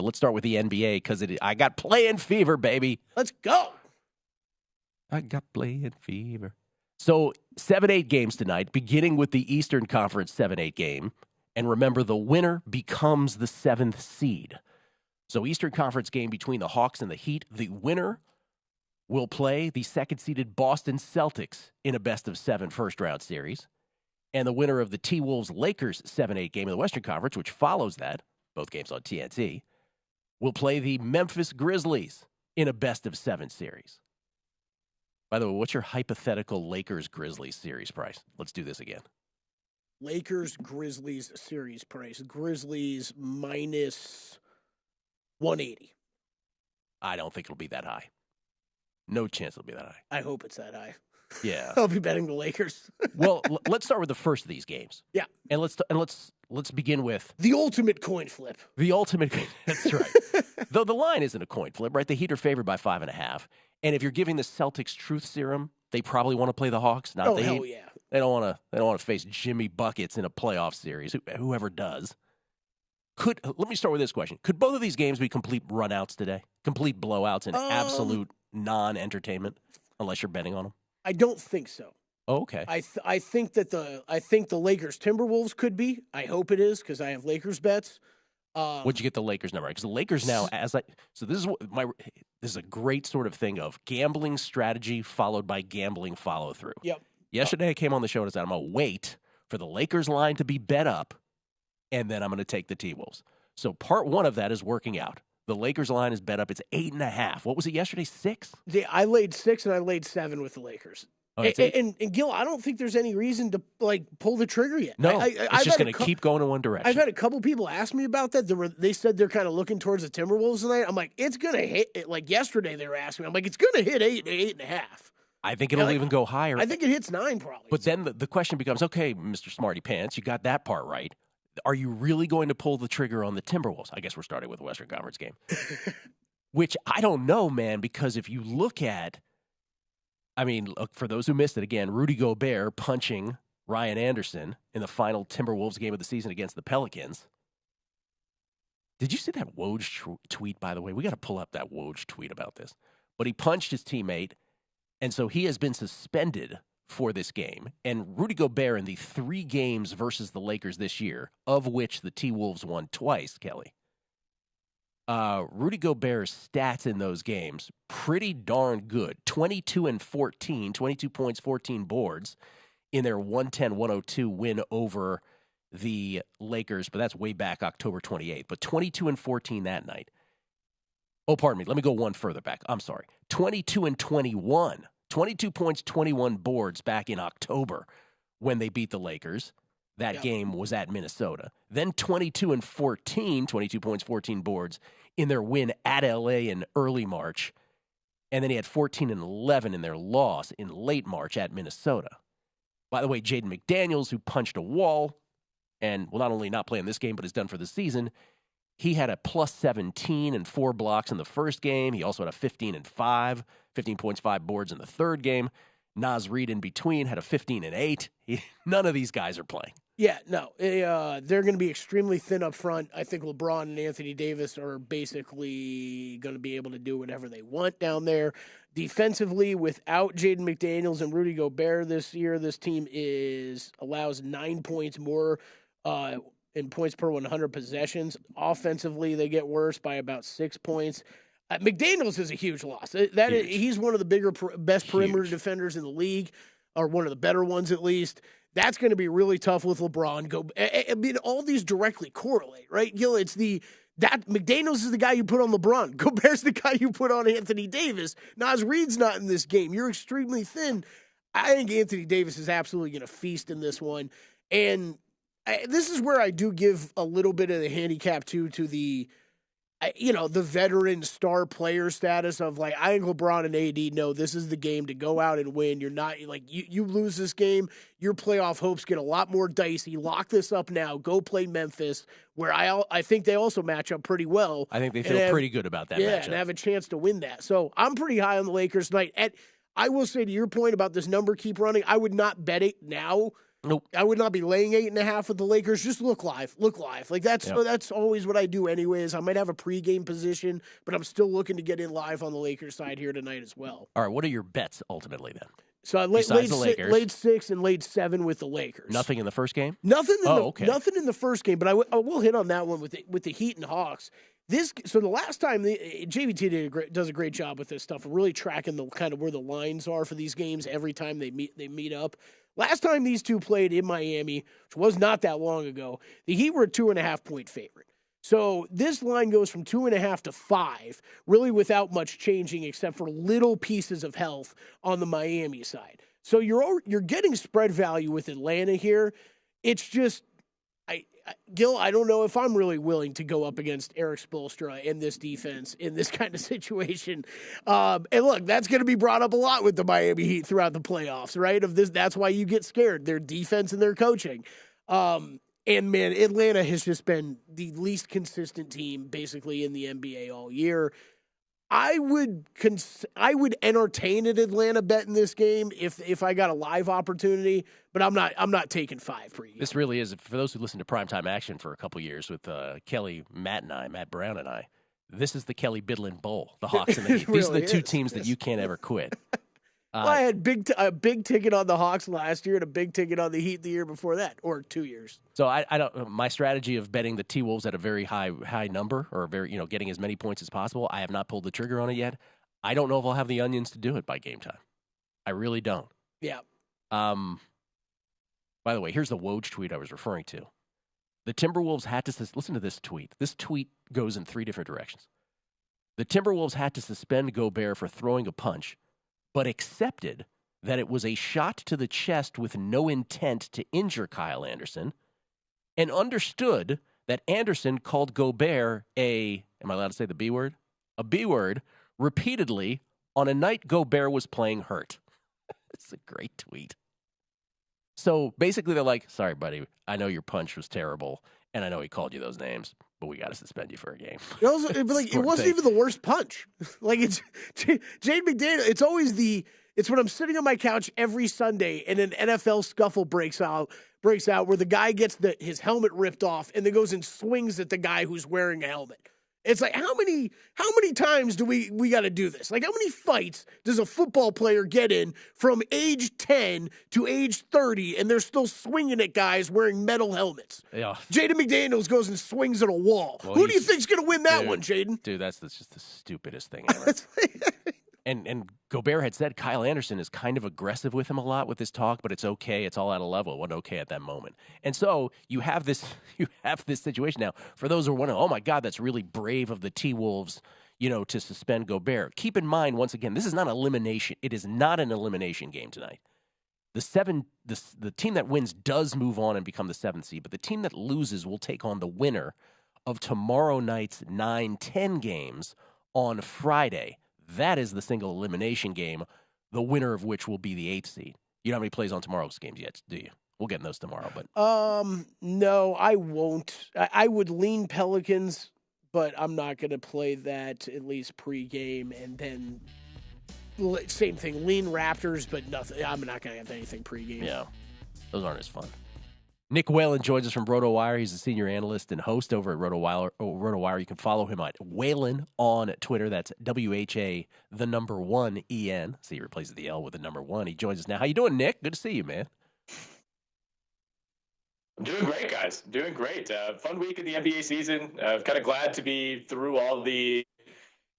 but let's start with the NBA because I got playing fever, baby. Let's go. I got playing fever. So 7-8 games tonight, beginning with the Eastern Conference 7-8 game. And remember, the winner becomes the 7th seed. So Eastern Conference game between the Hawks and the Heat. The winner will play the second-seeded Boston Celtics in a best-of-7 first-round series. And the winner of the T-Wolves-Lakers 7-8 game in the Western Conference, which follows that, both games on TNT, will play the Memphis Grizzlies in a best-of-7 series. By the way, what's your hypothetical Lakers-Grizzlies series price? Let's do this again. Lakers-Grizzlies series price. Grizzlies minus 180. I don't think it'll be that high. No chance it'll be that high. I hope it's that high. Yeah. I'll be betting the Lakers. Well, let's start with the first of these games. Yeah. And let's begin with the ultimate coin flip. The ultimate. That's right. Though the line isn't a coin flip, right? The Heat are favored by 5.5. And if you're giving the Celtics truth serum, they probably want to play the Hawks, not the Heat. Oh, yeah. They don't want to face Jimmy Buckets in a playoff series. Whoever does. Let me start with this question. Could both of these games be complete runouts today? Complete blowouts and absolute non-entertainment, unless you're betting on them? I don't think so. Oh, okay. I think the Lakers Timberwolves could be. I hope it is because I have Lakers bets. What'd you get the Lakers number? Because the Lakers now, this is a great sort of thing of gambling strategy followed by gambling follow through. Yep. Yesterday I came on the show and said I'm gonna wait for the Lakers line to be bet up, and then I'm gonna take the T-Wolves. So part one of that is working out. The Lakers line is bet up. It's 8.5. What was it yesterday? 6? I laid 6 and I laid 7 with the Lakers. Oh, and Gill, I don't think there's any reason to pull the trigger yet. No, it's just going to keep going in one direction. I've had a couple people ask me about that. They said they're kind of looking towards the Timberwolves tonight. I'm like, it's going to hit. Like yesterday, they were asking me. I'm like, it's going to hit 8 and 8.5. I think it'll even go higher. I think it hits 9 probably. But then the question becomes, okay, Mr. Smarty Pants, you got that part right. Are you really going to pull the trigger on the Timberwolves? I guess we're starting with a Western Conference game. Which I don't know, man, because if you look at, look, for those who missed it, again, Rudy Gobert punching Ryan Anderson in the final Timberwolves game of the season against the Pelicans. Did you see that Woj tweet, by the way? We got to pull up that Woj tweet about this. But he punched his teammate, and so he has been suspended for this game. And Rudy Gobert in the 3 games versus the Lakers this year, of which the T-Wolves won twice, Kelly. Rudy Gobert's stats in those games, pretty darn good. 22 and 14, 22 points, 14 boards in their 110-102 win over the Lakers, but that's way back October 28th. But 22 and 14 that night. Oh, pardon me. Let me go one further back. I'm sorry. 22 and 21. 22 points, 21 boards back in October when they beat the Lakers. That game was at Minnesota. Then 22 and 14, 22 points, 14 boards in their win at LA in early March. And then he had 14 and 11 in their loss in late March at Minnesota. By the way, Jaden McDaniels, who punched a wall and will not only not play in this game, but is done for the season, he had a plus 17 and 4 blocks in the first game. He also had a 15 and 5, 15 points, 5 boards in the third game. Naz Reid in between had a 15 and 8. None of these guys are playing. Yeah, no. They're going to be extremely thin up front. I think LeBron and Anthony Davis are basically going to be able to do whatever they want down there. Defensively, without Jaden McDaniels and Rudy Gobert this year, this team allows 9 points more in points per 100 possessions. Offensively, they get worse by about 6 points. McDaniels is a huge loss. He's one of the best perimeter defenders in the league, or one of the better ones at least. That's going to be really tough with LeBron. All these directly correlate, right? Gil, McDaniels is the guy you put on LeBron. Gobert's the guy you put on Anthony Davis. Naz Reid's not in this game. You're extremely thin. I think Anthony Davis is absolutely going to feast in this one. And this is where I do give a little bit of the handicap to the veteran star player status of I think LeBron and AD know this is the game to go out and win. You're not you lose this game, your playoff hopes get a lot more dicey. Lock this up now. Go play Memphis, where I think they also match up pretty well. I think they feel pretty good about that matchup. And have a chance to win that. So I'm pretty high on the Lakers tonight. And I will say to your point about this number keep running, I would not bet it now Nope. I would not be laying 8.5 with the Lakers. Just look live. Like that's always what I do anyways. I might have a pregame position, but I'm still looking to get in live on the Lakers side here tonight as well. All right, what are your bets ultimately then? So I laid 6 and laid 7 with the Lakers. Nothing in the first game? Nothing in the first game, but I will hit on that one with the Heat and Hawks. So the last time JVT does a great job with this stuff, really tracking the kind of where the lines are for these games every time they meet up. Last time these two played in Miami, which was not that long ago, the Heat were a 2.5-point favorite. So this line goes from 2.5 to 5, really without much changing except for little pieces of health on the Miami side. So you're getting spread value with Atlanta here. It's just, Gill, I don't know if I'm really willing to go up against Eric Spoelstra and this defense in this kind of situation. And look, that's going to be brought up a lot with the Miami Heat throughout the playoffs, right? That's why you get scared. Their defense and their coaching. And man, Atlanta has just been the least consistent team basically in the NBA all year. I would entertain an Atlanta bet in this game if I got a live opportunity, but I'm not taking 5 pregame. This really is, for those who listen to Primetime Action for a couple years with Kelly, Matt Brown and I, this is the Kelly Bidlin Bowl, the Hawks and the Heat. These are the two teams that you can't ever quit. Well, I had a big ticket on the Hawks last year and a big ticket on the Heat the year before that, or 2 years. So I don't. My strategy of betting the T-Wolves at a very high number, or getting as many points as possible, I have not pulled the trigger on it yet. I don't know if I'll have the onions to do it by game time. I really don't. Yeah. By the way, here's the Woj tweet I was referring to. The Timberwolves had to listen to this tweet. This tweet goes in 3 different directions. The Timberwolves had to suspend Gobert for throwing a punch, but accepted that it was a shot to the chest with no intent to injure Kyle Anderson, and understood that Anderson called Gobert am I allowed to say the B word? A B word, repeatedly on a night Gobert was playing hurt. It's a great tweet. So basically they're like, sorry, buddy, I know your punch was terrible, and I know he called you those names, but we got to suspend you for a game. It wasn't even the worst punch. It's Jade McDaniel. It's when I'm sitting on my couch every Sunday and an NFL scuffle breaks out where the guy gets his helmet ripped off and then goes and swings at the guy who's wearing a helmet. It's like, how many times do we got to do this? Like, how many fights does a football player get in from age 10 to age 30 and they're still swinging at guys wearing metal helmets? Yeah. Jaden McDaniels goes and swings at a wall. Well, who do you think's going to win that one, Jaden? Dude, that's just the stupidest thing ever. And Gobert had said Kyle Anderson is kind of aggressive with him a lot with his talk, but it's okay. It's all at a level. It wasn't okay at that moment. And so you have this situation now. For those who are wondering, oh my God, that's really brave of the T-Wolves, to suspend Gobert. Keep in mind, once again, this is not elimination. It is not an elimination game tonight. The team that wins does move on and become the 7th seed, but the team that loses will take on the winner of tomorrow night's 9-10 games on Friday. That is the single elimination game, the winner of which will be the 8th seed. You don't have any plays on tomorrow's games yet, do you? We'll get in those tomorrow. But no, I won't. I would lean Pelicans, but I'm not going to play that at least pregame. And then same thing, lean Raptors, but nothing. I'm not going to have anything pregame. Yeah, those aren't as fun. Nick Whalen joins us from Roto Wire. He's a senior analyst and host over at Roto Wire. You can follow him at Whalen on Twitter. That's WHA1EN. See, he replaces the L with the number 1. He joins us now. How you doing, Nick? Good to see you, man. I'm doing great, guys. Doing great. Fun week in the NBA season. Kind of glad to be through all the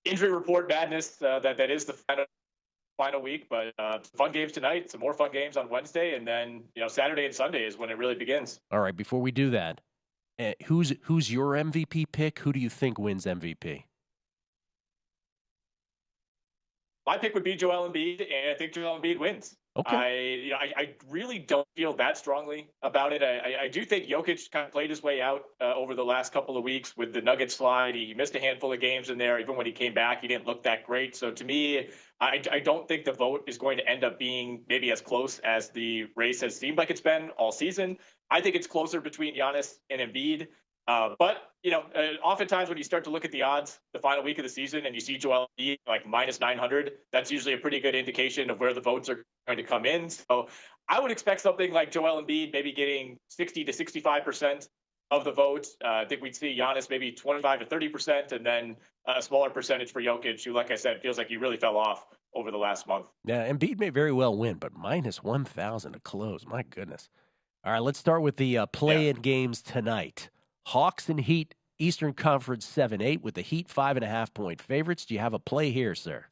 injury report madness that is the final week, but fun games tonight, some more fun games on Wednesday, and then Saturday and Sunday is when it really begins. All right, before we do that, who's your MVP pick? Who do you think wins MVP? My pick would be Joel Embiid, and I think Joel Embiid wins. Okay. I really don't feel that strongly about it. I do think Jokic kind of played his way out over the last couple of weeks with the Nuggets slide. He missed a handful of games in there. Even when he came back, he didn't look that great. So to me, I don't think the vote is going to end up being maybe as close as the race has seemed like it's been all season. I think it's closer between Giannis and Embiid. But, oftentimes when you start to look at the odds the final week of the season and you see Joel Embiid like minus 900, that's usually a pretty good indication of where the votes are going to come in. So I would expect something like Joel Embiid maybe getting 60 to 65% of the vote. I think we'd see Giannis maybe 25 to 30%, and then a smaller percentage for Jokic, who, like I said, feels like he really fell off over the last month. Yeah, Embiid may very well win, but minus 1,000 to close. My goodness. All right, let's start with the play-in games tonight. Hawks and Heat, Eastern Conference 7-8, with the Heat 5.5-point favorites. Do you have a play here, sir?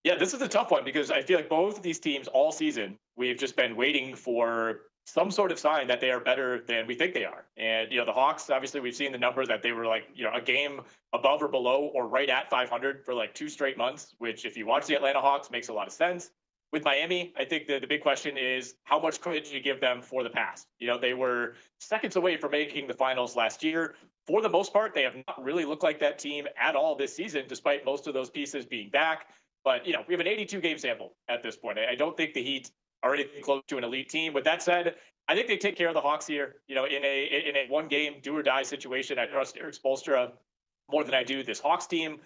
Yeah, this is a tough one because I feel like both of these teams all season, we've just been waiting for some sort of sign that they are better than we think they are. And, the Hawks, obviously, we've seen the number that they were like, a game above or below or right at 500 for like 2 straight months, which if you watch the Atlanta Hawks makes a lot of sense. With Miami, I think the big question is how much credit do you give them for the past? They were seconds away from making the finals last year. For the most part, they have not really looked like that team at all this season, despite most of those pieces being back. But, we have an 82-game sample at this point. I don't think the Heat are anything close to an elite team. With that said, I think they take care of the Hawks here. In a one-game do-or-die situation, I trust Eric Spoelstra more than I do this Hawks team.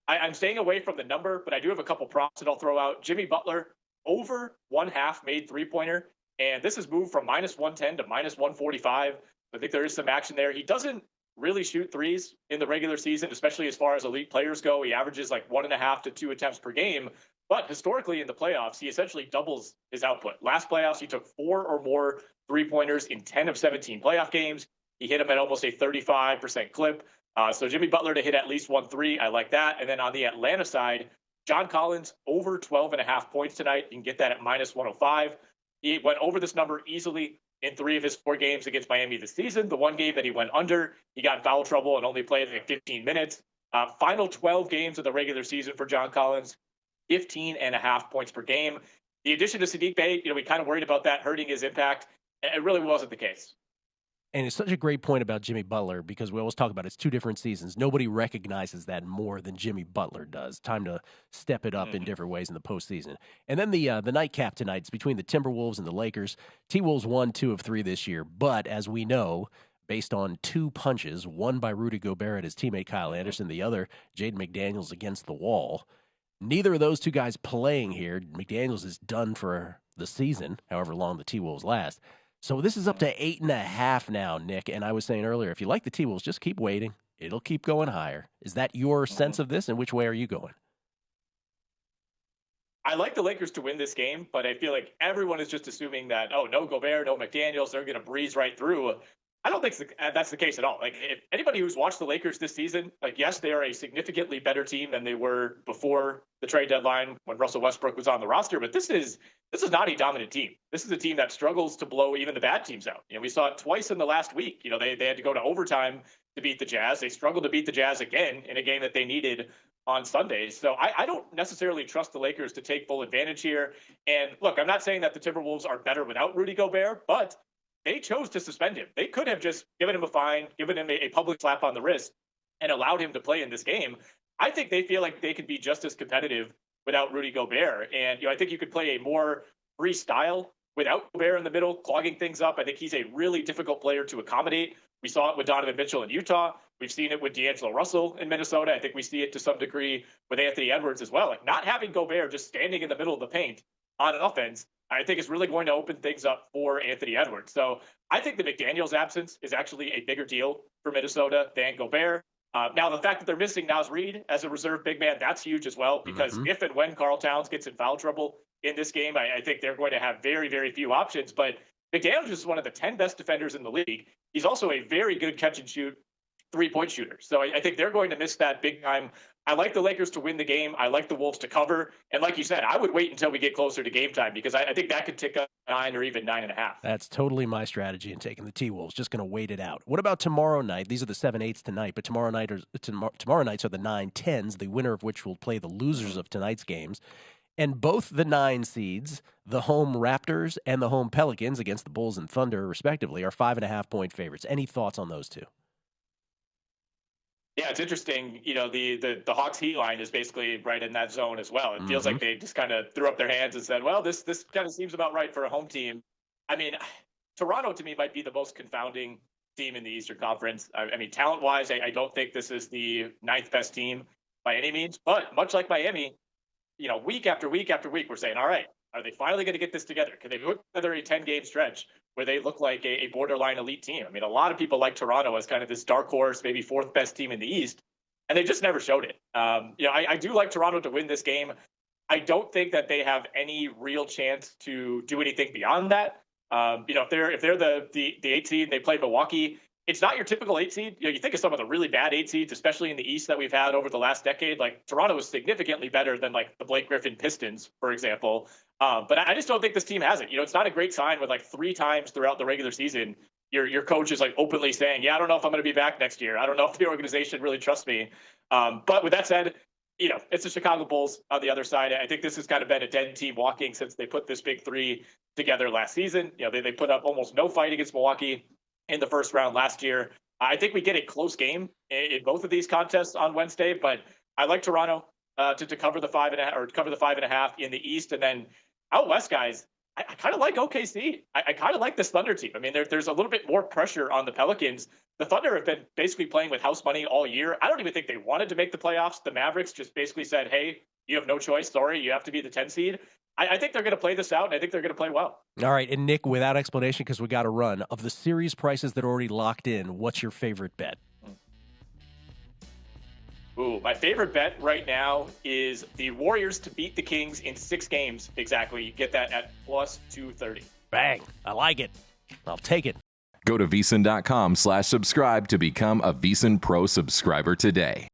I'm staying away from the number, but I do have a couple props that I'll throw out. Jimmy Butler, over 1/2 made three-pointer, and this has moved from minus 110 to minus 145. I think there is some action there. He doesn't really shoot threes in the regular season, especially as far as elite players go. He averages like 1.5 to 2 attempts per game. But historically in the playoffs, he essentially doubles his output. Last playoffs, he took 4 or more three-pointers in 10 of 17 playoff games. He hit them at almost a 35% clip. So Jimmy Butler to hit at least 1 3, I like that. And then on the Atlanta side, John Collins over 12.5 points tonight. You can get that at minus 105. He went over this number easily in 3 of his 4 games against Miami this season. The one game that he went under, he got in foul trouble and only played like 15 minutes. Final 12 games of the regular season for John Collins, 15.5 points per game. The addition to Saddiq Bey, we kind of worried about that hurting his impact. It really wasn't the case. And it's such a great point about Jimmy Butler because we always talk about it's 2 different seasons. Nobody recognizes that more than Jimmy Butler does. Time to step it up in different ways in the postseason. And then the nightcap tonight is between the Timberwolves and the Lakers. T-Wolves won 2 of 3 this year, but as we know, based on 2 punches, one by Rudy Gobert and his teammate Kyle Anderson, the other Jaden McDaniels against the wall. Neither of those 2 guys playing here. McDaniels is done for the season, however long the T-Wolves last. So this is up to 8.5 now, Nick. And I was saying earlier, if you like the T-Wolves, just keep waiting. It'll keep going higher. Is that your sense of this, and which way are you going? I like the Lakers to win this game, but I feel like everyone is just assuming that, no Gobert, no McDaniels, they're going to breeze right through. I don't think that's the case at all. Like, if anybody who's watched the Lakers this season, yes, they are a significantly better team than they were before the trade deadline when Russell Westbrook was on the roster. But this is not a dominant team. This is a team that struggles to blow even the bad teams out. We saw it twice in the last week. They had to go to overtime to beat the Jazz. They struggled to beat the Jazz again in a game that they needed on Sundays. So I don't necessarily trust the Lakers to take full advantage here. And look, I'm not saying that the Timberwolves are better without Rudy Gobert, but they chose to suspend him. They could have just given him a fine, given him a public slap on the wrist, and allowed him to play in this game. I think they feel like they could be just as competitive without Rudy Gobert. And I think you could play a more free style without Gobert in the middle, clogging things up. I think he's a really difficult player to accommodate. We saw it with Donovan Mitchell in Utah. We've seen it with D'Angelo Russell in Minnesota. I think we see it to some degree with Anthony Edwards as well. Like, not having Gobert just standing in the middle of the paint on offense, I think is really going to open things up for Anthony Edwards. So I think the McDaniels absence is actually a bigger deal for Minnesota than Gobert. Now, the fact that they're missing Naz Reid as a reserve big man, that's huge as well, because if and when Karl Towns gets in foul trouble in this game, I think they're going to have very, very few options. But McDaniels is one of the 10 best defenders in the league. He's also a very good catch-and-shoot three-point shooter. So I think they're going to miss that big time. I like the Lakers to win the game. I like the Wolves to cover. And like you said, I would wait until we get closer to game time because I think that could tick up 9 or even 9.5. That's totally my strategy in taking the T-Wolves. Just going to wait it out. What about tomorrow night? These are the 7/8s tonight, but tomorrow nights are the 9/10s, the winner of which will play the losers of tonight's games. And both the 9 seeds, the home Raptors and the home Pelicans against the Bulls and Thunder, respectively, are 5.5-point favorites. Any thoughts on those 2? Yeah, it's interesting. The Hawks Heat line is basically right in that zone as well. It feels like they just kind of threw up their hands and said, well, this kind of seems about right for a home team. I mean, Toronto to me might be the most confounding team in the Eastern Conference. I mean, talent-wise, I don't think this is the 9th best team by any means. But much like Miami, week after week after week, we're saying, all right, are they finally going to get this together? Can they put together a 10-game stretch where they look like a borderline elite team? I mean, a lot of people like Toronto as kind of this dark horse, maybe 4th best team in the East, and they just never showed it. I do like Toronto to win this game. I don't think that they have any real chance to do anything beyond that. If they're the 8 seed and they play Milwaukee, it's not your typical 8 seed. You think of some of the really bad 8 seeds, especially in the East that we've had over the last decade. Like Toronto is significantly better than like the Blake Griffin Pistons, for example. But I just don't think this team has it. It's not a great sign when like 3 times throughout the regular season, your coach is like openly saying, yeah, I don't know if I'm going to be back next year. I don't know if the organization really trusts me. But with that said, it's the Chicago Bulls on the other side. I think this has kind of been a dead team walking since they put this big 3 together last season. They put up almost no fight against Milwaukee in the first round last year. I think we get a close game in both of these contests on Wednesday, but I like Toronto to cover the 5.5 or cover the 5.5 in the East. And then out West, guys, I kind of like OKC. I kind of like this Thunder team. I mean, there's a little bit more pressure on the Pelicans. The Thunder have been basically playing with house money all year. I don't even think they wanted to make the playoffs. The Mavericks just basically said, hey, you have no choice. Sorry, you have to be the 10 seed. I think they're going to play this out, and I think they're going to play well. All right, and Nick, without explanation, because we got to run, of the series prices that are already locked in, what's your favorite bet? Ooh, my favorite bet right now is the Warriors to beat the Kings in 6 games exactly. You get that at plus 230. Bang. I like it. I'll take it. Go to VSiN.com/subscribe to become a VSiN Pro subscriber today.